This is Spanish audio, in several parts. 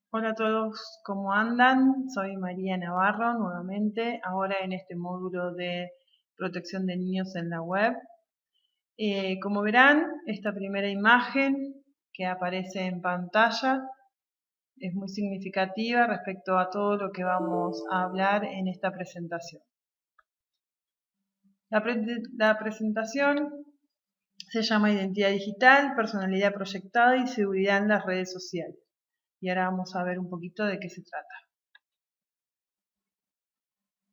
Hola a todos, ¿cómo andan? Soy María Navarro nuevamente, ahora en este módulo de protección de niños en la web. Como verán, esta primera imagen que aparece en pantalla es muy significativa respecto a todo lo que vamos a hablar en esta presentación. La presentación se llama Identidad Digital, Personalidad Proyectada y Seguridad en las Redes Sociales. Y ahora vamos a ver un poquito de qué se trata.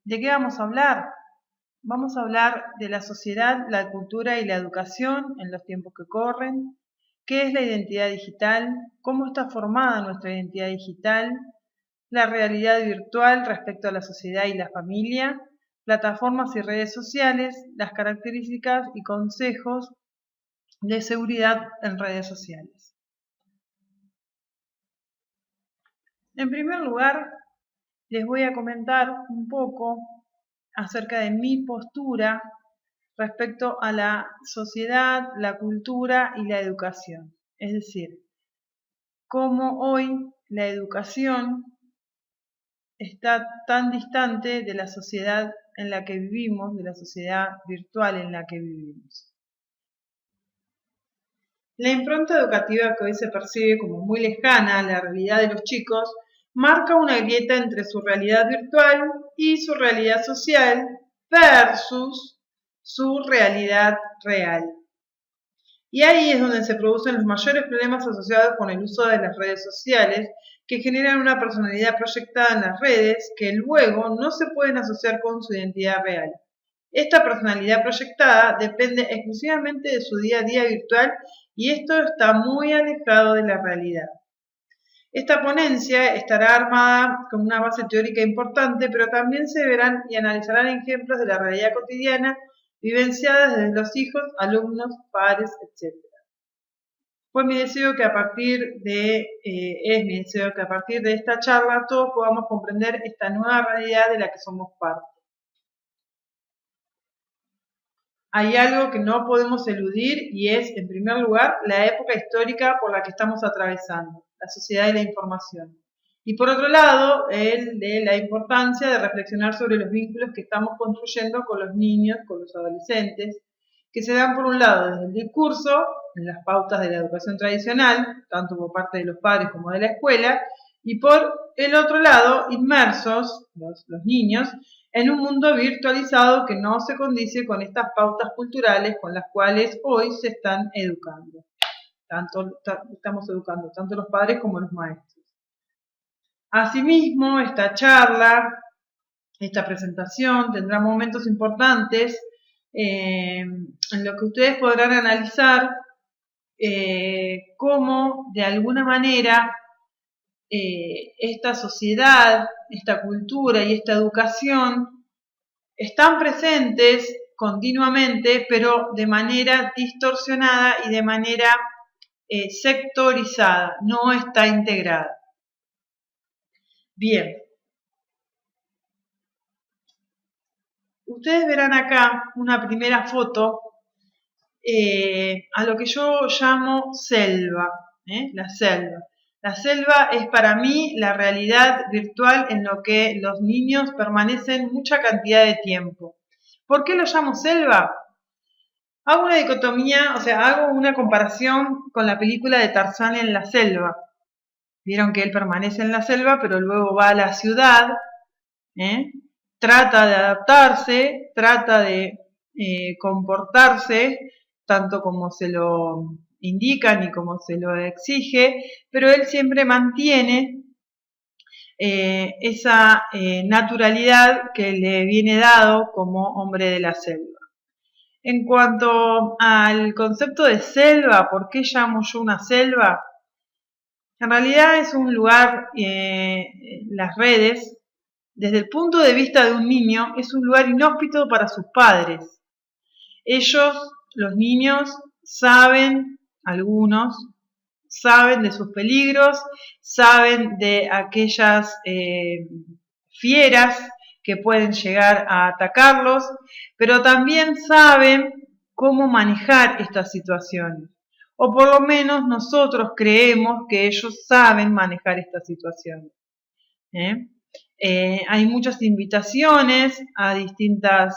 ¿De qué vamos a hablar? Vamos a hablar de la sociedad, la cultura y la educación en los tiempos que corren, qué es la identidad digital, cómo está formada nuestra identidad digital, la realidad virtual respecto a la sociedad y la familia, plataformas y redes sociales, las características y consejos de seguridad en redes sociales. En primer lugar, les voy a comentar un poco acerca de mi postura respecto a la sociedad, la cultura y la educación. Es decir, cómo hoy la educación está tan distante de la sociedad en la que vivimos, de la sociedad virtual en la que vivimos. La impronta educativa que hoy se percibe como muy lejana a la realidad de los chicos marca una grieta entre su realidad virtual y su realidad social versus su realidad real. Y ahí es donde se producen los mayores problemas asociados con el uso de las redes sociales, que generan una personalidad proyectada en las redes que luego no se pueden asociar con su identidad real. Esta personalidad proyectada depende exclusivamente de su día a día virtual y esto está muy alejado de la realidad. Esta ponencia estará armada con una base teórica importante, pero también se verán y analizarán ejemplos de la realidad cotidiana vivenciadas desde los hijos, alumnos, padres, etc. Es mi deseo que a partir de esta charla todos podamos comprender esta nueva realidad de la que somos parte. Hay algo que no podemos eludir y es, en primer lugar, la época histórica por la que estamos atravesando, la sociedad de la información. Y por otro lado, el de la importancia de reflexionar sobre los vínculos que estamos construyendo con los niños, con los adolescentes, que se dan por un lado desde el discurso, en las pautas de la educación tradicional, tanto por parte de los padres como de la escuela, y por el otro lado, inmersos, los niños, en un mundo virtualizado que no se condice con estas pautas culturales con las cuales hoy se están educando. Estamos educando tanto los padres como los maestros. Asimismo, esta charla, esta presentación tendrá momentos importantes en los que ustedes podrán analizar cómo de alguna manera esta sociedad, esta cultura y esta educación están presentes continuamente, pero de manera distorsionada y de manera sectorizada, no está integrada. Bien. Ustedes verán acá una primera foto a lo que yo llamo selva, la selva. La selva es para mí la realidad virtual en lo que los niños permanecen mucha cantidad de tiempo. ¿Por qué lo llamo selva? Hago una dicotomía, o sea, hago una comparación con la película de Tarzán en la selva. Vieron que él permanece en la selva, pero luego va a la ciudad, trata de adaptarse, trata de comportarse, tanto como se lo indican y como se lo exige, pero él siempre mantiene esa naturalidad que le viene dado como hombre de la selva. En cuanto al concepto de selva, ¿por qué llamo yo una selva? En realidad es un lugar, las redes, desde el punto de vista de un niño, es un lugar inhóspito para sus padres. Ellos, los niños, saben, algunos, saben de sus peligros, saben de aquellas fieras que pueden llegar a atacarlos, pero también saben cómo manejar estas situaciones. o por lo menos nosotros creemos que ellos saben manejar esta situación. Hay muchas invitaciones a distintos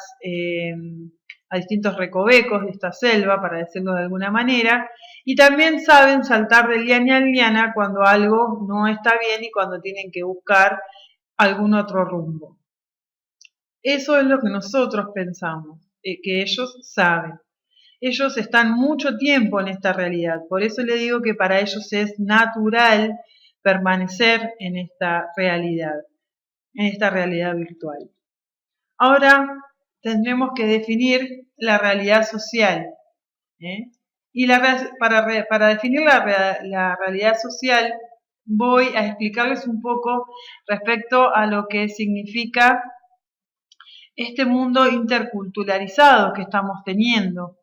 recovecos de esta selva, para decirlo de alguna manera, y también saben saltar de liana en liana cuando algo no está bien y cuando tienen que buscar algún otro rumbo. Eso es lo que nosotros pensamos, que ellos saben. Ellos están mucho tiempo en esta realidad, por eso le digo que para ellos es natural permanecer en esta realidad virtual. Ahora tendremos que definir la realidad social. Y para definir la realidad social voy a explicarles un poco respecto a lo que significa este mundo interculturalizado que estamos teniendo,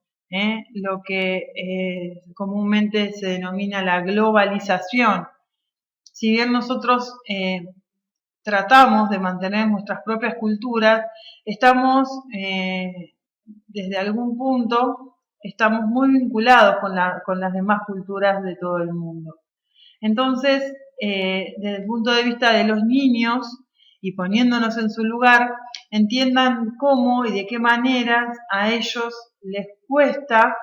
lo que comúnmente se denomina la globalización. Si bien nosotros tratamos de mantener nuestras propias culturas, estamos, desde algún punto, estamos muy vinculados con las demás culturas de todo el mundo. Entonces, desde el punto de vista de los niños, y poniéndonos en su lugar, entiendan cómo y de qué maneras a ellos les cuesta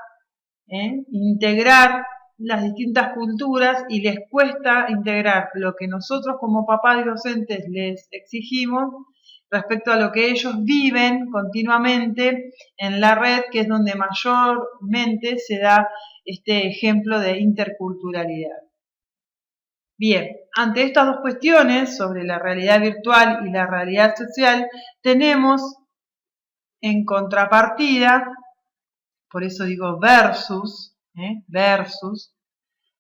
integrar las distintas culturas y les cuesta integrar lo que nosotros como papás y docentes les exigimos respecto a lo que ellos viven continuamente en la red, que es donde mayormente se da este ejemplo de interculturalidad. Bien, ante estas dos cuestiones sobre la realidad virtual y la realidad social, tenemos en contrapartida, por eso digo versus,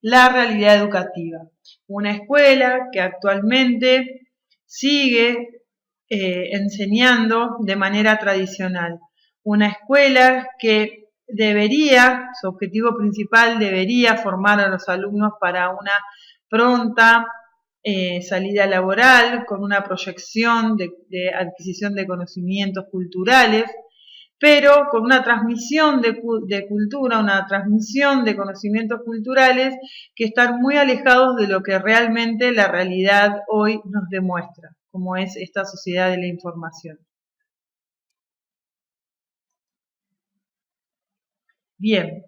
la realidad educativa. Una escuela que actualmente sigue enseñando de manera tradicional. Una escuela que su objetivo principal debería formar a los alumnos para una pronta salida laboral, con una proyección de adquisición de conocimientos culturales, pero con una transmisión de cultura, una transmisión de conocimientos culturales que están muy alejados de lo que realmente la realidad hoy nos demuestra, como es esta sociedad de la información. Bien,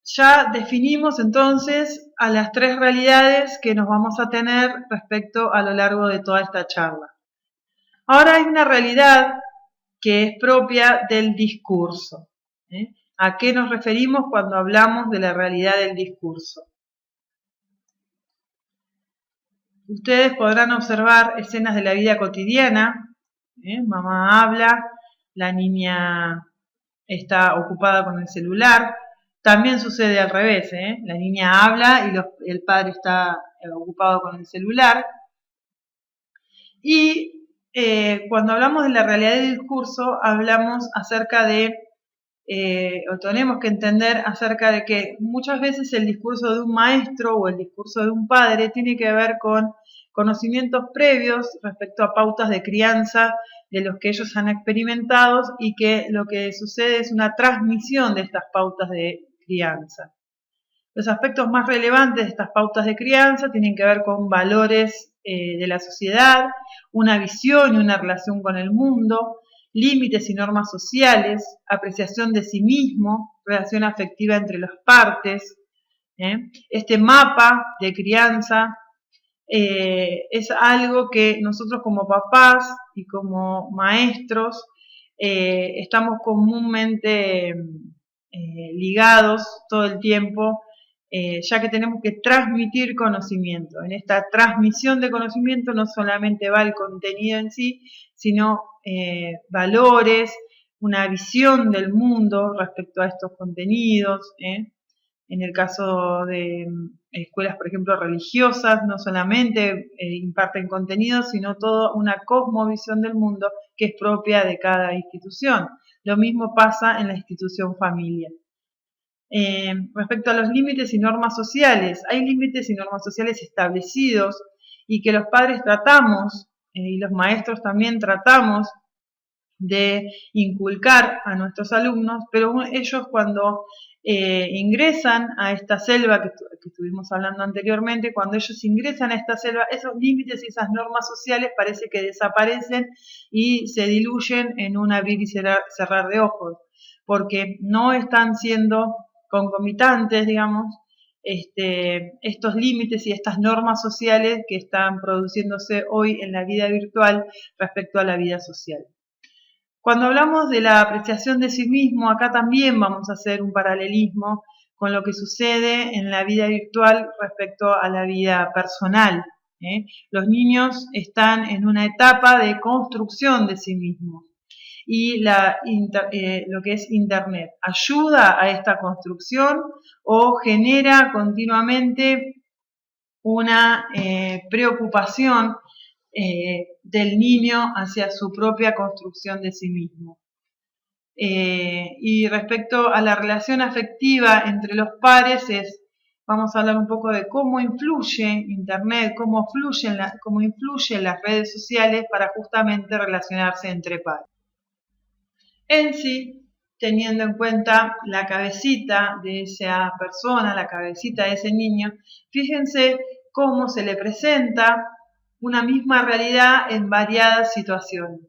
ya definimos entonces a las tres realidades que nos vamos a tener respecto a lo largo de toda esta charla. Ahora hay una realidad que es propia del discurso. ¿A qué nos referimos cuando hablamos de la realidad del discurso? Ustedes podrán observar escenas de la vida cotidiana. Mamá habla, la niña está ocupada con el celular. También sucede al revés, la niña habla y el padre está ocupado con el celular. Y cuando hablamos de la realidad del discurso, hablamos acerca de, o tenemos que entender acerca de que muchas veces el discurso de un maestro o el discurso de un padre tiene que ver con conocimientos previos respecto a pautas de crianza de los que ellos han experimentado y que lo que sucede es una transmisión de estas pautas de crianza. Los aspectos más relevantes de estas pautas de crianza tienen que ver con valores de la sociedad, una visión y una relación con el mundo, límites y normas sociales, apreciación de sí mismo, relación afectiva entre las partes. Este mapa de crianza es algo que nosotros como papás y como maestros estamos comúnmente ligados todo el tiempo, ya que tenemos que transmitir conocimiento. En esta transmisión de conocimiento no solamente va el contenido en sí, sino valores, una visión del mundo respecto a estos contenidos. En el caso de escuelas, por ejemplo, religiosas, no solamente imparten contenidos, sino toda una cosmovisión del mundo que es propia de cada institución. Lo mismo pasa en la institución familia. Respecto a los límites y normas sociales, hay límites y normas sociales establecidos y que los padres tratamos y los maestros también tratamos de inculcar a nuestros alumnos, pero ellos cuando ingresan a esta selva que estuvimos hablando anteriormente, cuando ellos ingresan a esta selva, esos límites y esas normas sociales parece que desaparecen y se diluyen en un abrir y cerrar de ojos, porque no están siendo concomitantes, digamos, estos límites y estas normas sociales que están produciéndose hoy en la vida virtual respecto a la vida social. Cuando hablamos de la apreciación de sí mismo, acá también vamos a hacer un paralelismo con lo que sucede en la vida virtual respecto a la vida personal. Los niños están en una etapa de construcción de sí mismos y lo que es Internet ayuda a esta construcción o genera continuamente una preocupación del niño hacia su propia construcción de sí mismo. Y respecto a la relación afectiva entre los pares, vamos a hablar un poco de cómo influye Internet, cómo influyen las redes sociales para justamente relacionarse entre pares. En sí, teniendo en cuenta la cabecita de esa persona, la cabecita de ese niño, fíjense cómo se le presenta una misma realidad en variadas situaciones.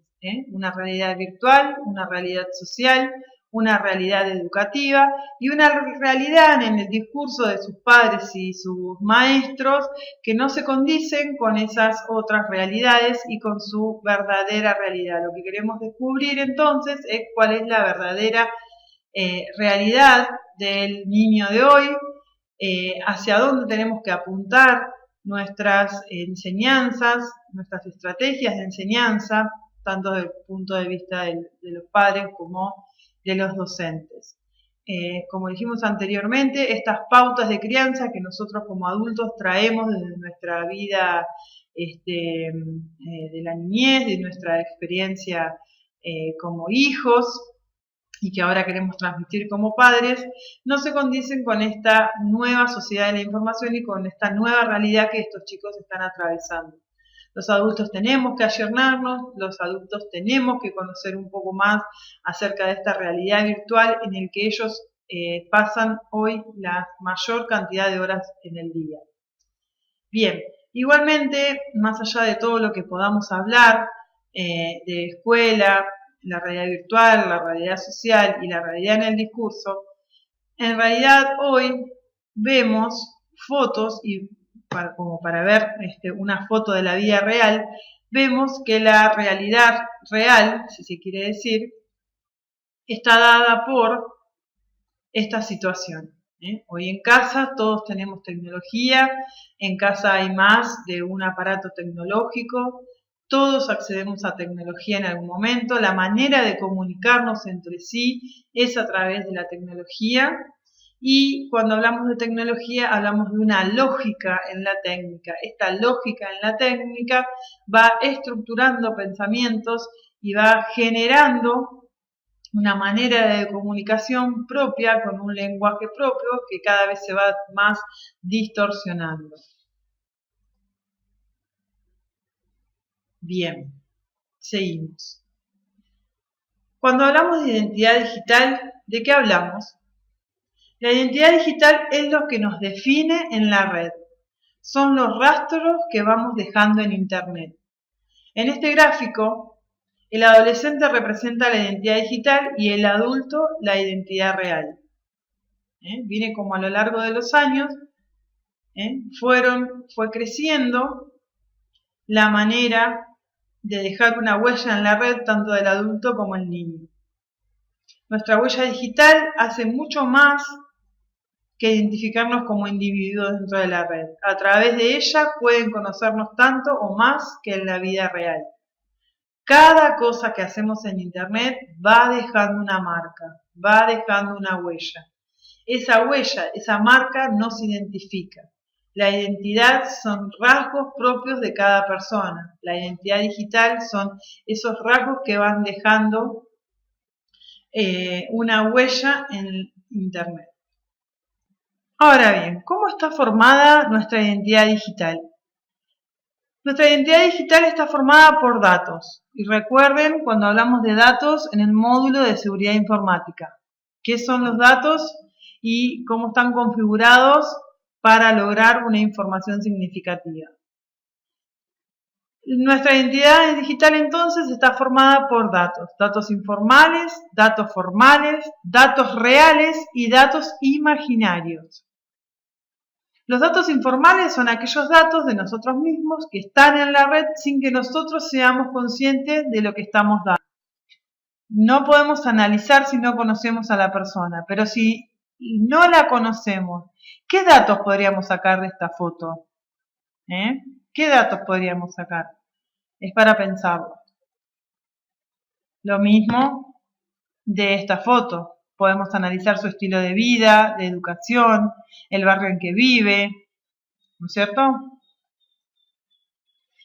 Una realidad virtual, una realidad social, una realidad educativa y una realidad en el discurso de sus padres y sus maestros que no se condicen con esas otras realidades y con su verdadera realidad. Lo que queremos descubrir entonces es cuál es la verdadera realidad del niño de hoy, hacia dónde tenemos que apuntar nuestras enseñanzas, nuestras estrategias de enseñanza, tanto desde el punto de vista de los padres como de los docentes. Como dijimos anteriormente, estas pautas de crianza que nosotros como adultos traemos desde nuestra vida de la niñez, de nuestra experiencia como hijos, y que ahora queremos transmitir como padres, no se condicen con esta nueva sociedad de la información y con esta nueva realidad que estos chicos están atravesando. Los adultos tenemos que ayornarnos, los adultos tenemos que conocer un poco más acerca de esta realidad virtual en el que ellos pasan hoy la mayor cantidad de horas en el día. Bien, igualmente, más allá de todo lo que podamos hablar de escuela, la realidad virtual, la realidad social y la realidad en el discurso, en realidad hoy vemos fotos y como para ver una foto de la vida real, vemos que la realidad real, si se quiere decir, está dada por esta situación. Hoy en casa todos tenemos tecnología, en casa hay más de un aparato tecnológico, todos accedemos a tecnología en algún momento, la manera de comunicarnos entre sí es a través de la tecnología. Y cuando hablamos de tecnología, hablamos de una lógica en la técnica. Esta lógica en la técnica va estructurando pensamientos y va generando una manera de comunicación propia, con un lenguaje propio que cada vez se va más distorsionando. Bien, seguimos. Cuando hablamos de identidad digital, ¿de qué hablamos? La identidad digital es lo que nos define en la red. Son los rastros que vamos dejando en Internet. En este gráfico, el adolescente representa la identidad digital y el adulto la identidad real. Viene como a lo largo de los años, fue creciendo la manera de dejar una huella en la red tanto del adulto como el niño. Nuestra huella digital hace mucho más que identificarnos como individuos dentro de la red. A través de ella pueden conocernos tanto o más que en la vida real. Cada cosa que hacemos en Internet va dejando una marca, va dejando una huella. Esa huella, esa marca nos identifica. La identidad son rasgos propios de cada persona. La identidad digital son esos rasgos que van dejando una huella en Internet. Ahora bien, ¿cómo está formada nuestra identidad digital? Nuestra identidad digital está formada por datos. Y recuerden cuando hablamos de datos en el módulo de seguridad informática. ¿Qué son los datos? y cómo están configurados para lograr una información significativa. Nuestra identidad digital entonces está formada por datos, datos informales, datos formales, datos reales y datos imaginarios. Los datos informales son aquellos datos de nosotros mismos que están en la red sin que nosotros seamos conscientes de lo que estamos dando. No podemos analizar si no conocemos a la persona, pero si no la conocemos, ¿qué datos podríamos sacar de esta foto? ¿Qué datos podríamos sacar? Es para pensarlo. Lo mismo de esta foto. Podemos analizar su estilo de vida, de educación, el barrio en que vive, ¿no es cierto?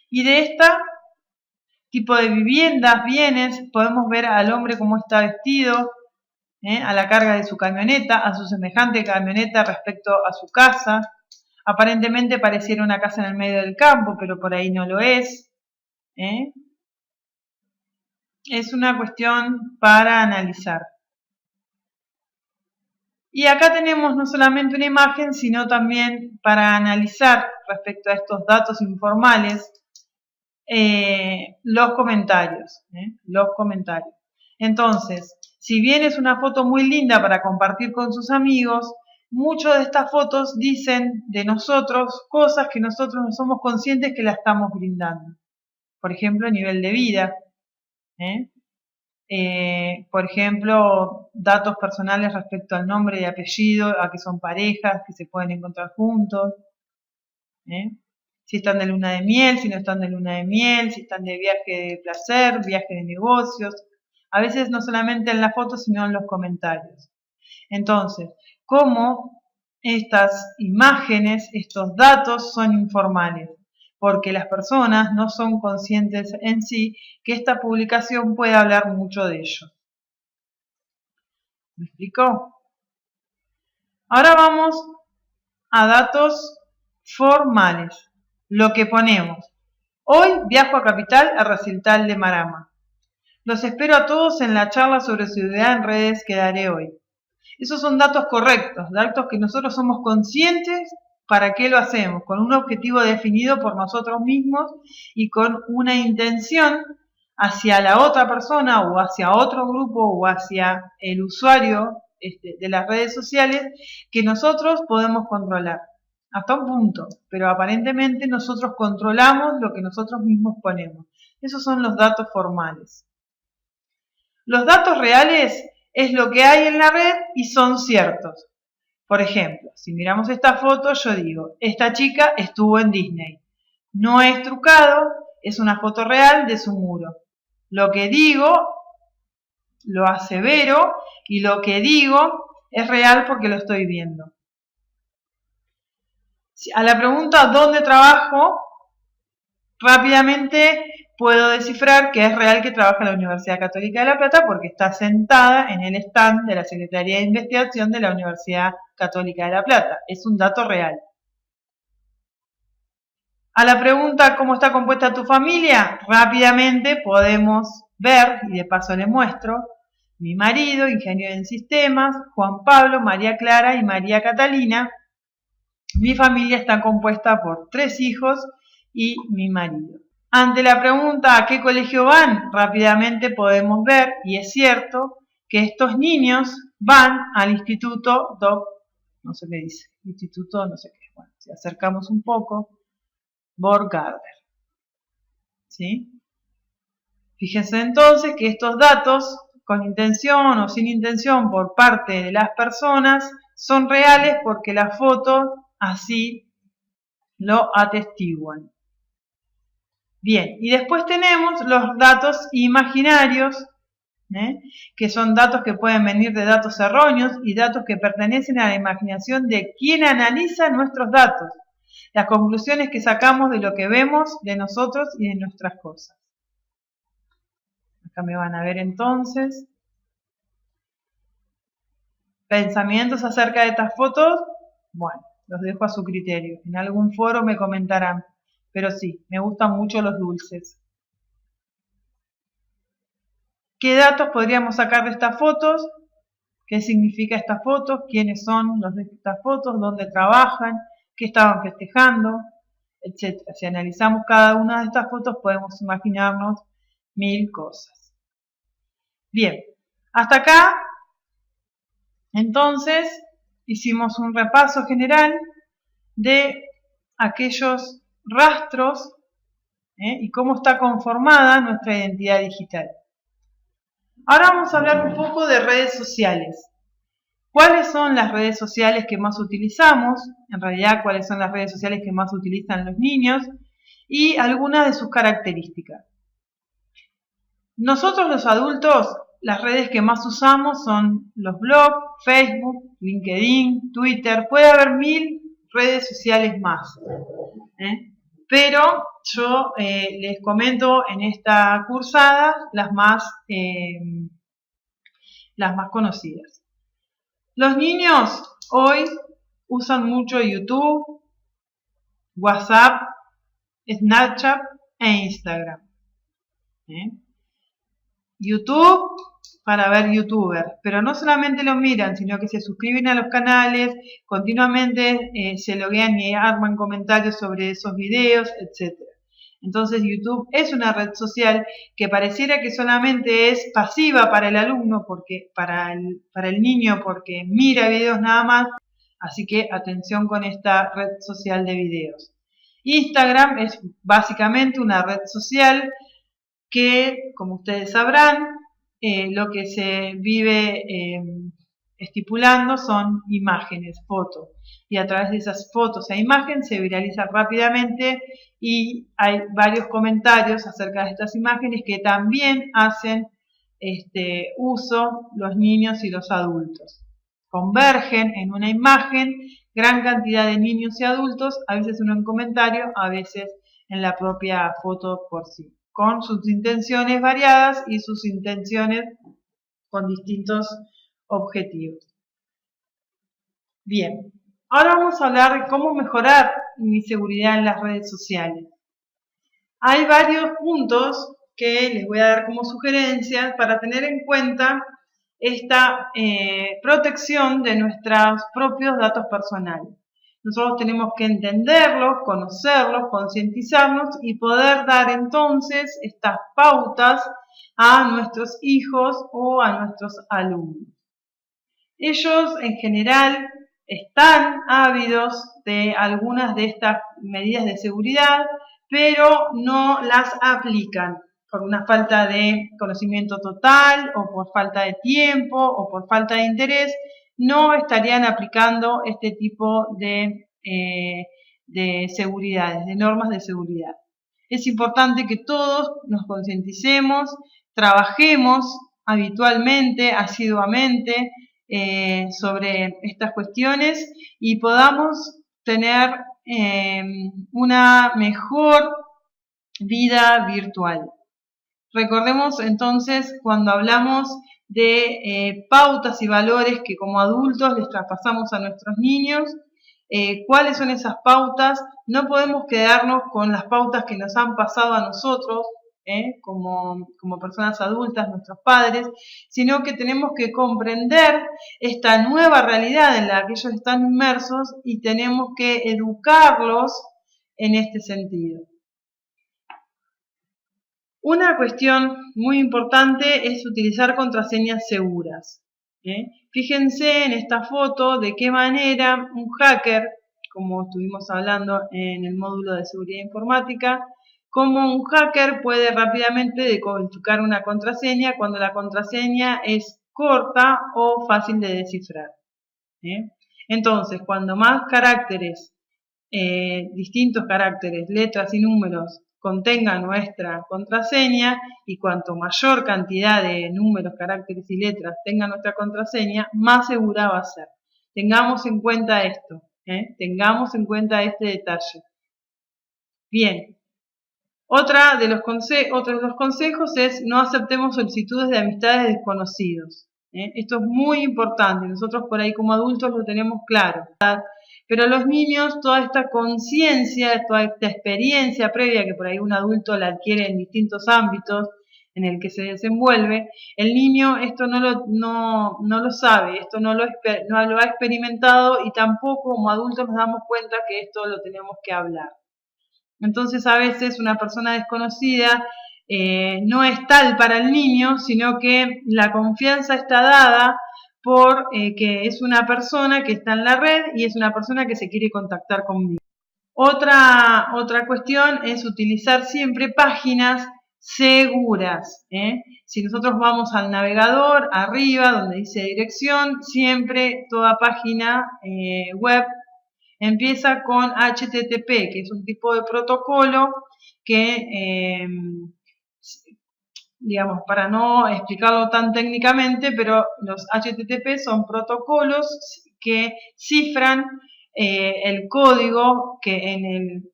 Y de este tipo de viviendas, bienes, podemos ver al hombre cómo está vestido, a la carga de su camioneta, a su semejante camioneta respecto a su casa. Aparentemente pareciera una casa en el medio del campo, pero por ahí no lo es. Es una cuestión para analizar. Y acá tenemos no solamente una imagen, sino también para analizar respecto a estos datos informales, los comentarios. Entonces, si bien es una foto muy linda para compartir con sus amigos, muchas de estas fotos dicen de nosotros cosas que nosotros no somos conscientes que la estamos brindando. Por ejemplo, nivel de vida. Por ejemplo, datos personales respecto al nombre y apellido, a que son parejas, que se pueden encontrar juntos. Si están de luna de miel, si no están de luna de miel, si están de viaje de placer, viaje de negocios. A veces no solamente en la foto, sino en los comentarios. Entonces, ¿cómo estas imágenes, estos datos son informales? Porque las personas no son conscientes en sí que esta publicación puede hablar mucho de ellos. ¿Me explicó? Ahora vamos a datos formales. Lo que ponemos. Hoy viajo a Capital a recital de Marama. Los espero a todos en la charla sobre seguridad en redes que daré hoy. Esos son datos correctos, datos que nosotros somos conscientes para qué lo hacemos, con un objetivo definido por nosotros mismos y con una intención hacia la otra persona o hacia otro grupo o hacia el usuario de las redes sociales que nosotros podemos controlar. Hasta un punto, pero aparentemente nosotros controlamos lo que nosotros mismos ponemos. Esos son los datos formales. Los datos reales es lo que hay en la red y son ciertos. Por ejemplo, si miramos esta foto, yo digo, esta chica estuvo en Disney. No es trucado, es una foto real de su muro. Lo que digo, lo asevero, y lo que digo es real porque lo estoy viendo. A la pregunta ¿dónde trabajo? Rápidamente puedo descifrar que es real que trabaja en la Universidad Católica de La Plata porque está sentada en el stand de la Secretaría de Investigación de la Universidad Católica de La Plata. Es un dato real. A la pregunta ¿cómo está compuesta tu familia? Rápidamente podemos ver, y de paso le muestro, mi marido, ingeniero en sistemas, Juan Pablo, María Clara y María Catalina. Mi familia está compuesta por 3 hijos y mi marido. Ante la pregunta ¿a qué colegio van? Rápidamente podemos ver, y es cierto, que estos niños van al instituto no sé qué dice, instituto no sé qué. Bueno, si acercamos un poco, Borghardt. ¿Sí? Fíjense entonces que estos datos, con intención o sin intención por parte de las personas, son reales porque las fotos así lo atestiguan. Bien, y después tenemos los datos imaginarios, que son datos que pueden venir de datos erróneos y datos que pertenecen a la imaginación de quien analiza nuestros datos, las conclusiones que sacamos de lo que vemos de nosotros y de nuestras cosas. Acá me van a ver entonces. ¿Pensamientos acerca de estas fotos? Bueno, los dejo a su criterio. En algún foro me comentarán. Pero sí, me gustan mucho los dulces. ¿Qué datos podríamos sacar de estas fotos? qué significa estas fotos, quiénes son los de estas fotos, dónde trabajan, qué estaban festejando, etc. Si analizamos cada una de estas fotos podemos imaginarnos 1000 cosas. Bien, hasta acá entonces hicimos un repaso general de aquellos rastros y cómo está conformada nuestra identidad digital. Ahora vamos a hablar un poco de redes sociales. ¿Cuáles son las redes sociales que más utilizamos? En realidad, ¿cuáles son las redes sociales que más utilizan los niños? Y algunas de sus características. Nosotros los adultos, las redes que más usamos son los blogs, Facebook, LinkedIn, Twitter. Puede haber 1000 redes sociales más. Pero yo les comento en esta cursada las más conocidas. Los niños hoy usan mucho YouTube, WhatsApp, Snapchat e Instagram. YouTube para ver youtubers, pero no solamente lo miran, sino que se suscriben a los canales, continuamente se loguean y arman comentarios sobre esos videos, etc. Entonces YouTube es una red social que pareciera que solamente es pasiva para el alumno, para el niño, porque mira videos nada más, así que atención con esta red social de videos. Instagram es básicamente una red social que, como ustedes sabrán, lo que se vive estipulando son imágenes, fotos, y a través de esas fotos e imágenes se viraliza rápidamente y hay varios comentarios acerca de estas imágenes que también hacen uso los niños y los adultos. Convergen en una imagen gran cantidad de niños y adultos, a veces en un comentario, a veces en la propia foto por sí, con sus intenciones variadas y sus intenciones con distintos objetivos. Bien, ahora vamos a hablar de cómo mejorar mi seguridad en las redes sociales. Hay varios puntos que les voy a dar como sugerencias para tener en cuenta esta protección de nuestros propios datos personales. Nosotros tenemos que entenderlos, conocerlos, concientizarnos y poder dar entonces estas pautas a nuestros hijos o a nuestros alumnos. Ellos en general están ávidos de algunas de estas medidas de seguridad, pero no las aplican por una falta de conocimiento total o por falta de tiempo o por falta de interés. No estarían aplicando este tipo de seguridades, de normas de seguridad. Es importante que todos nos concienticemos, trabajemos habitualmente, asiduamente, sobre estas cuestiones y podamos tener una mejor vida virtual. Recordemos entonces cuando hablamos de pautas y valores que como adultos les traspasamos a nuestros niños, cuáles son esas pautas. No podemos quedarnos con las pautas que nos han pasado a nosotros, como personas adultas, nuestros padres, sino que tenemos que comprender esta nueva realidad en la que ellos están inmersos y tenemos que educarlos en este sentido. Una cuestión muy importante es utilizar contraseñas seguras. Fíjense en esta foto de qué manera un hacker, como estuvimos hablando en el módulo de seguridad informática, cómo un hacker puede rápidamente decodificar una contraseña cuando la contraseña es corta o fácil de descifrar. Entonces, cuando más caracteres, distintos caracteres, letras y números contenga nuestra contraseña y cuanto mayor cantidad de números, caracteres y letras tenga nuestra contraseña, más segura va a ser. Tengamos en cuenta esto, tengamos en cuenta este detalle. Bien, otro de los consejos es no aceptemos solicitudes de amistades de desconocidos. Esto es muy importante, nosotros por ahí como adultos lo tenemos claro. Pero los niños, toda esta conciencia, toda esta experiencia previa que por ahí un adulto la adquiere en distintos ámbitos, en el que se desenvuelve, el niño esto no lo sabe, esto no lo ha experimentado y tampoco como adultos nos damos cuenta que esto lo tenemos que hablar. Entonces a veces una persona desconocida no es tal para el niño, sino que la confianza está dada por que es una persona que está en la red y es una persona que se quiere contactar conmigo. Otra cuestión es utilizar siempre páginas seguras. Si nosotros vamos al navegador, arriba, donde dice dirección, siempre toda página web empieza con HTTP, que es un tipo de protocolo que, digamos, para no explicarlo tan técnicamente, pero los HTTP son protocolos que cifran el código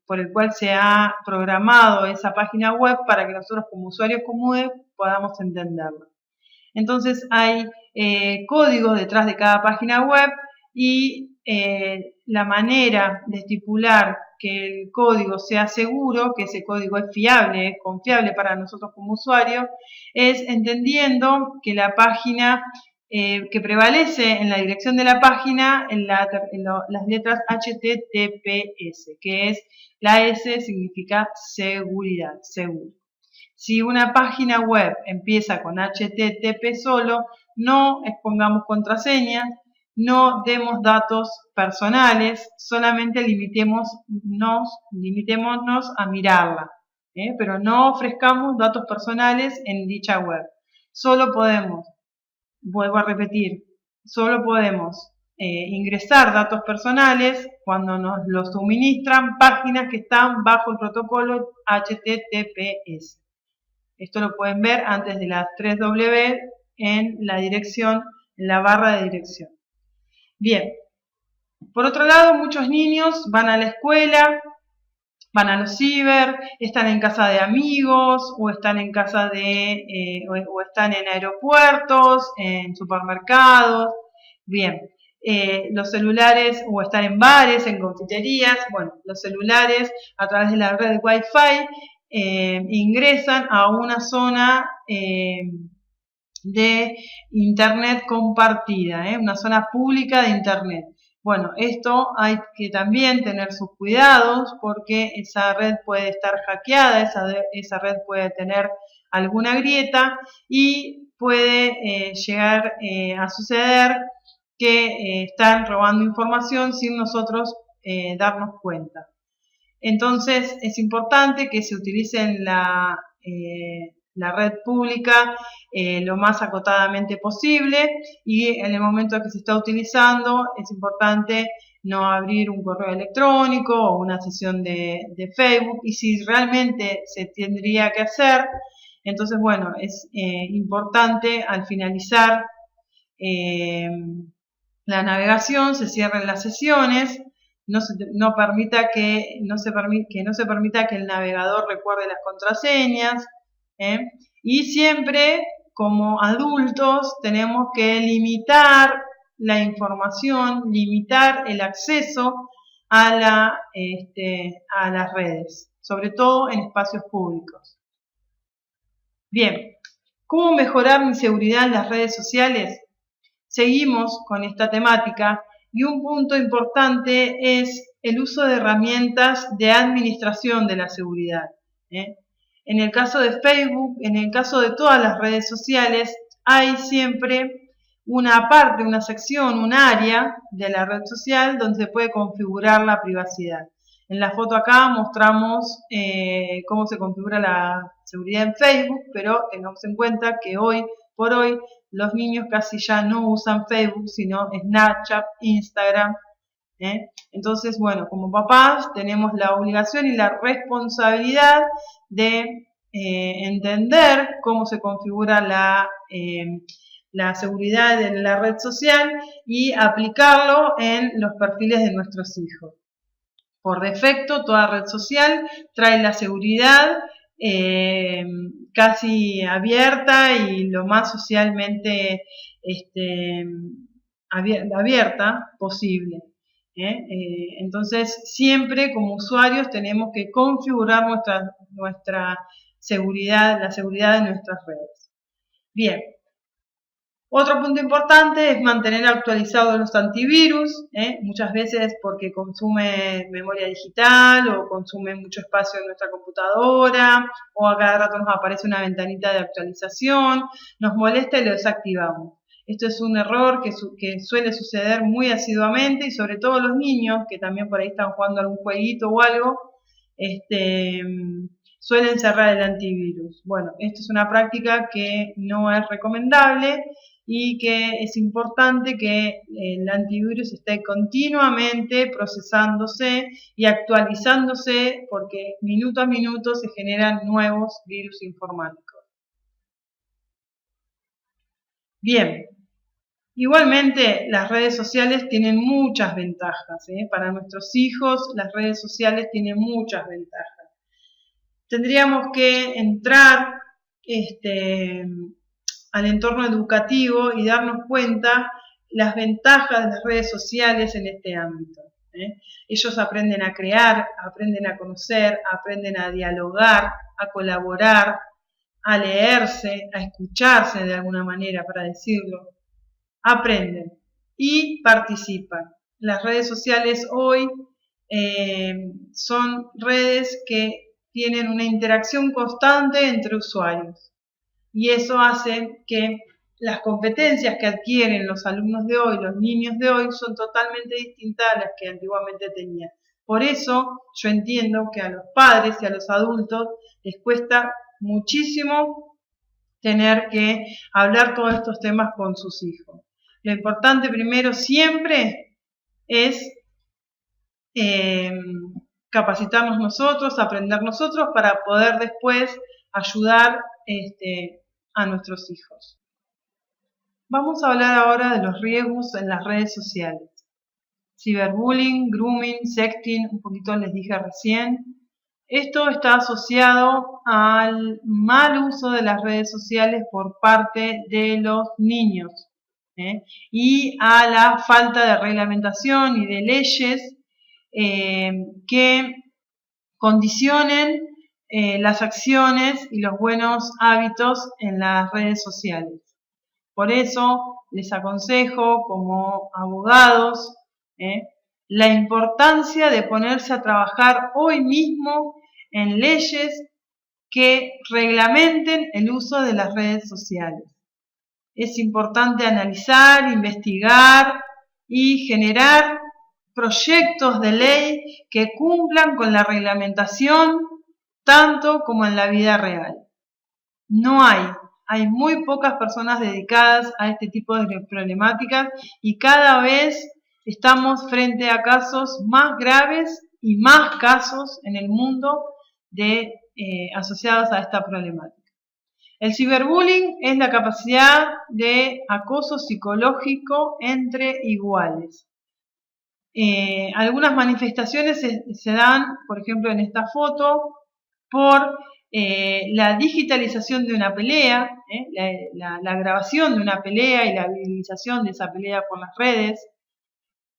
por el cual se ha programado esa página web para que nosotros como usuarios comunes podamos entenderlo. Entonces hay código detrás de cada página web y la manera de estipular que el código sea seguro, que ese código es fiable, confiable para nosotros como usuarios, es entendiendo que la página que prevalece en la dirección de la página en las letras HTTPS, que es la S significa seguridad, seguro. Si una página web empieza con HTTP solo, no expongamos contraseñas, no demos datos personales, solamente limitémonos a mirarla, pero no ofrezcamos datos personales en dicha web. Solo podemos, vuelvo a repetir, solo podemos ingresar datos personales cuando nos los suministran páginas que están bajo el protocolo HTTPS. Esto lo pueden ver antes de las 3W en la dirección, en la barra de dirección. Bien, por otro lado, muchos niños van a la escuela, van a los ciber, están en casa de amigos, o están en casa o están en aeropuertos, en supermercados. Bien, los celulares, o están en bares, en confiterías. Bueno, los celulares a través de la red Wi-Fi ingresan a una zona de internet compartida, una zona pública de internet. Bueno, esto hay que también tener sus cuidados porque esa red puede estar hackeada, esa red puede tener alguna grieta y puede llegar a suceder que están robando información sin nosotros darnos cuenta. Entonces es importante que se utilice la red pública lo más acotadamente posible y en el momento que se está utilizando es importante no abrir un correo electrónico o una sesión de Facebook, y si realmente se tendría que hacer, entonces bueno, es importante al finalizar la navegación se cierren las sesiones, no se permita que el navegador recuerde las contraseñas, y siempre como adultos tenemos que limitar la información, limitar el acceso a las redes, sobre todo en espacios públicos. Bien, ¿cómo mejorar mi seguridad en las redes sociales? Seguimos con esta temática y un punto importante es el uso de herramientas de administración de la seguridad. En el caso de Facebook, en el caso de todas las redes sociales, hay siempre una parte, una sección, un área de la red social donde se puede configurar la privacidad. En la foto acá mostramos cómo se configura la seguridad en Facebook, pero tengamos en cuenta que hoy por hoy los niños casi ya no usan Facebook, sino Snapchat, Instagram. Entonces, bueno, como papás tenemos la obligación y la responsabilidad de entender cómo se configura la seguridad en la red social y aplicarlo en los perfiles de nuestros hijos. Por defecto, toda red social trae la seguridad casi abierta y lo más socialmente abierta posible. Entonces, siempre como usuarios tenemos que configurar nuestra la seguridad de nuestras redes. Bien. Otro punto importante es mantener actualizados los antivirus, muchas veces porque consume memoria digital o consume mucho espacio en nuestra computadora o a cada rato nos aparece una ventanita de actualización, nos molesta y lo desactivamos. Esto es un error que suele suceder muy asiduamente y sobre todo los niños que también por ahí están jugando algún jueguito o algo, suelen cerrar el antivirus. Bueno, esto es una práctica que no es recomendable y que es importante que el antivirus esté continuamente procesándose y actualizándose porque minuto a minuto se generan nuevos virus informáticos. Bien, igualmente las redes sociales tienen muchas ventajas. Para nuestros hijos las redes sociales tienen muchas ventajas. Tendríamos que entrar al entorno educativo y darnos cuenta las ventajas de las redes sociales en este ámbito. Ellos aprenden a crear, aprenden a conocer, aprenden a dialogar, a colaborar, a leerse, a escucharse de alguna manera, para decirlo. Aprenden y participan. Las redes sociales hoy son redes que tienen una interacción constante entre usuarios y eso hace que las competencias que adquieren los alumnos de hoy, los niños de hoy, son totalmente distintas a las que antiguamente tenían. Por eso yo entiendo que a los padres y a los adultos les cuesta muchísimo tener que hablar todos estos temas con sus hijos. Lo importante primero siempre es capacitarnos nosotros, aprender nosotros para poder después ayudar a nuestros hijos. Vamos a hablar ahora de los riesgos en las redes sociales. Ciberbullying, grooming, sexting, un poquito les dije recién. Esto está asociado al mal uso de las redes sociales por parte de los niños y a la falta de reglamentación y de leyes que condicionen las acciones y los buenos hábitos en las redes sociales. Por eso les aconsejo como abogados la importancia de ponerse a trabajar hoy mismo en leyes que reglamenten el uso de las redes sociales. Es importante analizar, investigar y generar proyectos de ley que cumplan con la reglamentación tanto como en la vida real. No hay muy pocas personas dedicadas a este tipo de problemáticas y cada vez estamos frente a casos más graves y más casos en el mundo asociados a esta problemática. El ciberbullying es la capacidad de acoso psicológico entre iguales. Algunas manifestaciones se dan, por ejemplo en esta foto, por la digitalización de una pelea, la grabación de una pelea y la viralización de esa pelea por las redes.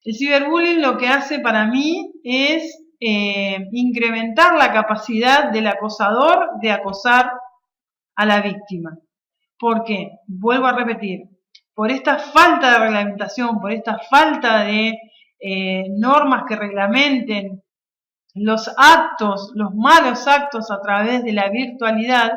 El ciberbullying lo que hace para mí es incrementar la capacidad del acosador de acosar a la víctima. ¿Por qué? Vuelvo a repetir, por esta falta de reglamentación, por esta falta de normas que reglamenten los actos, los malos actos a través de la virtualidad,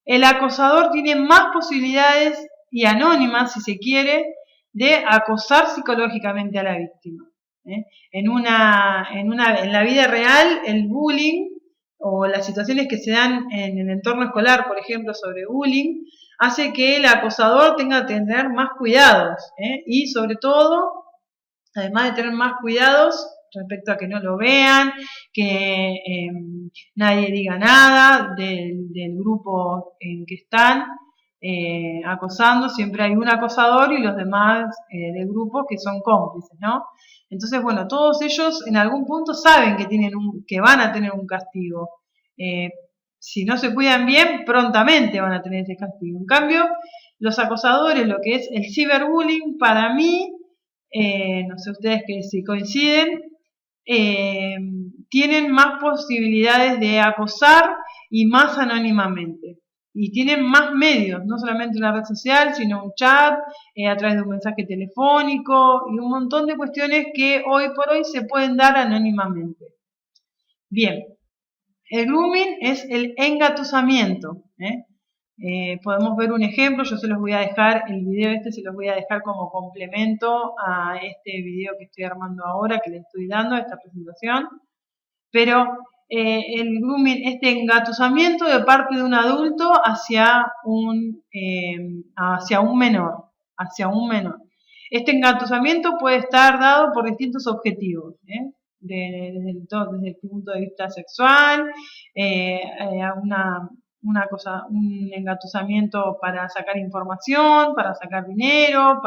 el acosador tiene más posibilidades y anónimas, si se quiere, de acosar psicológicamente a la víctima. En la vida real, el bullying o las situaciones que se dan en el entorno escolar, por ejemplo, sobre bullying, hace que el acosador tenga que tener más cuidados y sobre todo, además de tener más cuidados respecto a que no lo vean, que nadie diga nada del grupo en que están acosando, siempre hay un acosador y los demás del grupo que son cómplices, ¿no? Entonces, bueno, todos ellos en algún punto saben que van a tener un castigo. Si no se cuidan bien, prontamente van a tener ese castigo. En cambio, los acosadores, lo que es el ciberbullying, para mí, no sé ustedes que si coinciden, tienen más posibilidades de acosar y más anónimamente. Y tienen más medios, no solamente una red social, sino un chat, a través de un mensaje telefónico y un montón de cuestiones que hoy por hoy se pueden dar anónimamente. Bien, el grooming es el engatusamiento. Podemos ver un ejemplo, yo se los voy a dejar, el video se los voy a dejar como complemento a este video que estoy armando ahora, que le estoy dando a esta presentación. Pero el grooming, este engatusamiento de parte de un adulto hacia un menor, Este engatusamiento puede estar dado por distintos objetivos, desde el punto de vista sexual, un engatusamiento para sacar información, para sacar dinero,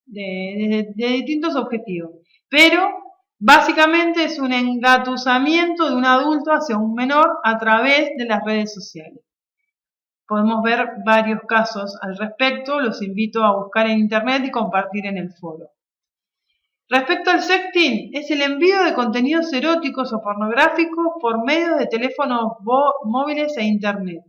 de distintos objetivos. Pero básicamente es un engatusamiento de un adulto hacia un menor a través de las redes sociales. Podemos ver varios casos al respecto, los invito a buscar en internet y compartir en el foro. Respecto al sexting, es el envío de contenidos eróticos o pornográficos por medio de teléfonos móviles e internet.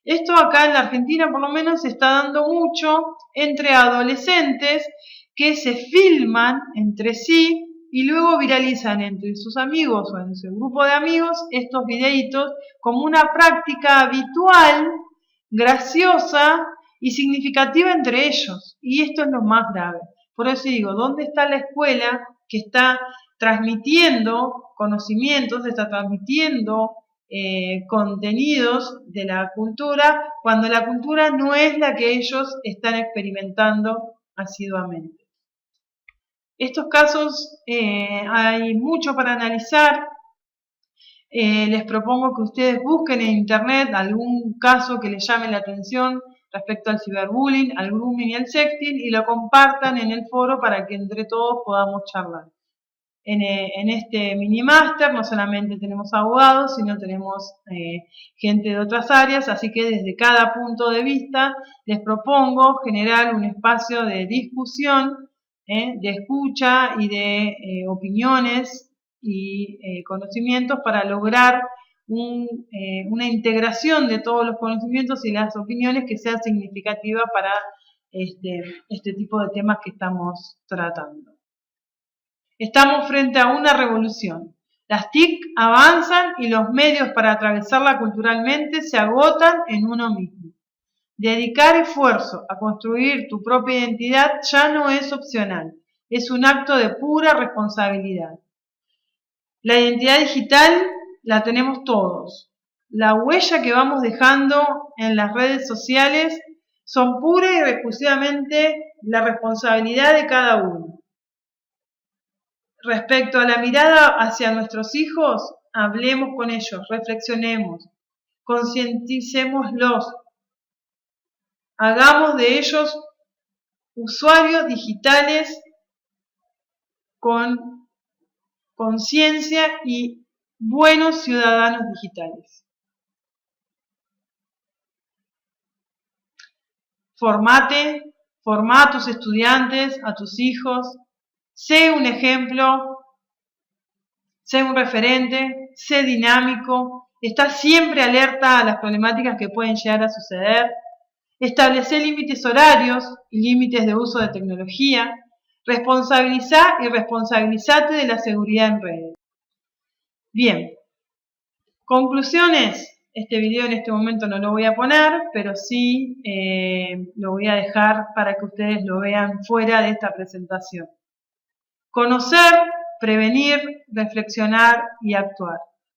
Esto acá en la Argentina por lo menos se está dando mucho entre adolescentes que se filman entre sí y luego viralizan entre sus amigos o en su grupo de amigos estos videitos como una práctica habitual, graciosa y significativa entre ellos. Y esto es lo más grave. Por eso digo, ¿dónde está la escuela que está transmitiendo conocimientos, está transmitiendo contenidos de la cultura, cuando la cultura no es la que ellos están experimentando asiduamente? Estos casos hay mucho para analizar. Les propongo que ustedes busquen en internet algún caso que les llame la atención respecto al ciberbullying, al grooming y al sexting y lo compartan en el foro para que entre todos podamos charlar. En este mini máster no solamente tenemos abogados, sino tenemos gente de otras áreas, así que desde cada punto de vista les propongo generar un espacio de discusión, de escucha y de opiniones y conocimientos para lograr una integración de todos los conocimientos y las opiniones que sea significativa para este tipo de temas que estamos tratando. Estamos frente a una revolución. Las TIC avanzan y los medios para atravesarla culturalmente se agotan en uno mismo. Dedicar esfuerzo a construir tu propia identidad ya no es opcional, es un acto de pura responsabilidad. La identidad digital la tenemos todos. La huella que vamos dejando en las redes sociales son pura y exclusivamente la responsabilidad de cada uno. Respecto a la mirada hacia nuestros hijos, hablemos con ellos, reflexionemos, concienticémoslos, hagamos de ellos usuarios digitales con conciencia y buenos ciudadanos digitales. Forma a tus estudiantes, a tus hijos, sé un ejemplo, sé un referente, sé dinámico, está siempre alerta a las problemáticas que pueden llegar a suceder, establece límites horarios y límites de uso de tecnología, responsabilizá y responsabilizate de la seguridad en redes. Bien, conclusiones. Este video en este momento no lo voy a poner, pero sí lo voy a dejar para que ustedes lo vean fuera de esta presentación. Conocer, prevenir, reflexionar y actuar.